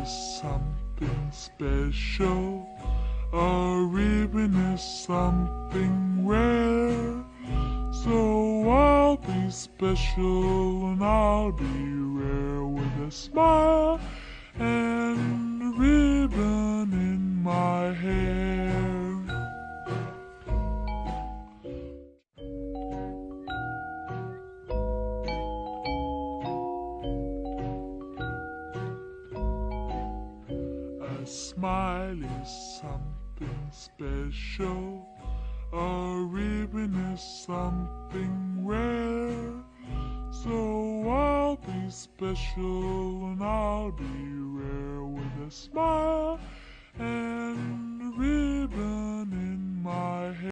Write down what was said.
is something special. A ribbon is something rare. So I'll be special and I'll be rare with a smile and a ribbon in my hair. A smile is something special. A ribbon is something rare. So I'll be special and I'll be rare with a smile and